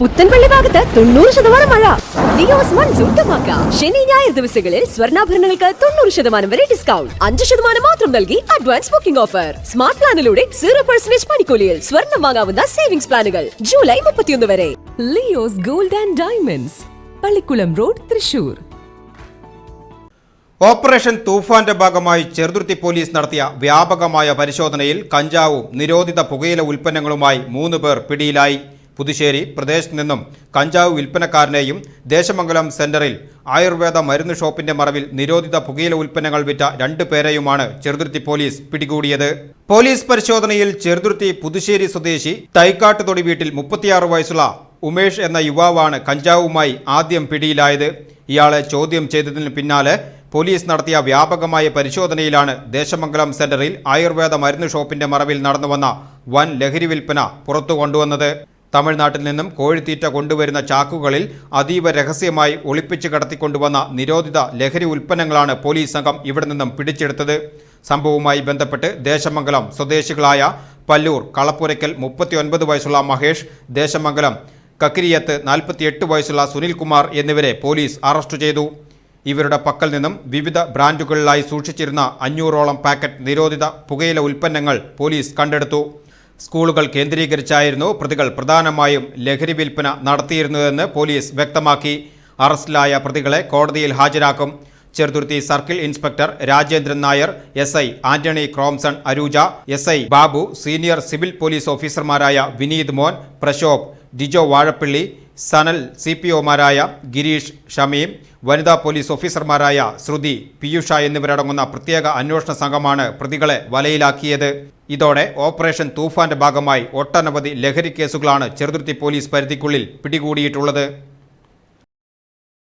പുത്തൻപള്ളി ഭാഗത്ത് 90% മഴ. ലിയോസ് മൺസൂൺ ധമാക്ക. ശനി ഞായർ ദിവസങ്ങളിൽ സ്വർണ്ണാഭരണങ്ങൾക്ക് 90% വരെ ഡിസ്കൗണ്ട്. 5% മാത്രം നൽകി അഡ്വാൻസ് ബുക്കിംഗ് ഓഫർ. സ്മാർട്ട് പ്ലാനിലൂടെ 0% പണിക്കൂലിയിൽ സ്വർണ്ണം വാങ്ങാവുന്ന സേവിംഗ്സ് പ്ലാനുകൾ ജൂലൈ 31 വരെ. Leo's gold and diamonds, Pallikulam road, Thrissur. Operation തൂഫാന്റെ ഭാഗമായി ചെറുതുരുത്തി പോലീസ് നടത്തിയ വ്യാപകമായ പരിശോധനയിൽ കഞ്ചാവും നിരോധിത പുകയില ഉൽപ്പന്നങ്ങളുമായി 3 പേർ പിടിയിലായി. പുതുശ്ശേരി പ്രദേശത്ത് നിന്നും കഞ്ചാവ് വിൽപ്പനക്കാരനെയും ദേശമംഗലം സെന്ററിൽ ആയുർവേദ മരുന്ന് ഷോപ്പിന്റെ മറവിൽ നിരോധിത പുകയില ഉൽപ്പന്നങ്ങൾ വിറ്റ 2 പേരെയുമാണ് ചെറുതുരുത്തി പോലീസ് പിടികൂടിയത്. പോലീസ് പരിശോധനയിൽ ചെറുതുരുത്തി പുതുശ്ശേരി സ്വദേശി തൈക്കാട്ടുതൊടി വീട്ടിൽ 36 വയസ്സുള്ള ഉമേഷ് എന്ന യുവാവാണ് കഞ്ചാവുമായി ആദ്യം പിടിയിലായത്. ഇയാളെ ചോദ്യം ചെയ്തതിന് പിന്നാലെ പോലീസ് നടത്തിയ വ്യാപകമായ പരിശോധനയിലാണ് ദേശമംഗലം സെന്ററിൽ ആയുർവേദ മരുന്ന് ഷോപ്പിന്റെ മറവിൽ നടന്നുവന്ന വൻ ലഹരി വിൽപ്പന പുറത്തു കൊണ്ടുവന്നത്. തമിഴ്നാട്ടിൽ നിന്നും കോഴിത്തീറ്റ കൊണ്ടുവരുന്ന ചാക്കുകളിൽ അതീവ രഹസ്യമായി ഒളിപ്പിച്ച് കടത്തിക്കൊണ്ടുവന്ന നിരോധിത ലഹരി ഉൽപ്പന്നങ്ങളാണ് പോലീസ് സംഘം ഇവിടെ നിന്നും പിടിച്ചെടുത്തത്. സംഭവവുമായി ബന്ധപ്പെട്ട് ദേശമംഗലം സ്വദേശികളായ പല്ലൂർ കളപ്പുരയ്ക്കൽ 39 വയസ്സുള്ള മഹേഷ്, ദേശമംഗലം കക്കിരിയത്ത് 48 വയസ്സുള്ള സുനിൽകുമാർ എന്നിവരെ പോലീസ് അറസ്റ്റ് ചെയ്തു. ഇവരുടെ പക്കൽ നിന്നും വിവിധ ബ്രാൻഡുകളിലായി സൂക്ഷിച്ചിരുന്ന 500ഓളം പാക്കറ്റ് നിരോധിത പുകയില ഉൽപ്പന്നങ്ങൾ പോലീസ് കണ്ടെടുത്തു. സ്കൂളുകൾ കേന്ദ്രീകരിച്ചായിരുന്നു പ്രതികൾ പ്രധാനമായും ലഹരി വിൽപ്പന നടത്തിയിരുന്നതെന്ന് പോലീസ് വ്യക്തമാക്കി. അറസ്റ്റിലായ പ്രതികളെ കോടതിയിൽ ഹാജരാക്കും. Cheruthuruthy circle inspector Rajendran Nair, SI Antony Cromson അരൂജ, SI Babu, senior civil police ഓഫീസർമാരായ വിനീത് മോൻ, പ്രശോഭ്, ഡിജോ വാഴപ്പള്ളി, സനൽ, CPOമാരായ ഗിരീഷ്, ഷമീം, വനിതാ പോലീസ് ഓഫീസർമാരായ ശ്രുതി, പീയൂഷ എന്നിവരടങ്ങുന്ന പ്രത്യേക അന്വേഷണ സംഘമാണ് പ്രതികളെ വലയിലാക്കിയത്. ഇതോടെ ഓപ്പറേഷൻ തൂഫാന്റെ ഭാഗമായി ഒട്ടനവധി ലഹരി കേസുകളാണ് ചെറുതുരുത്തി പോലീസ് പരിധിക്കുള്ളിൽ പിടികൂടിയിട്ടുള്ളത്.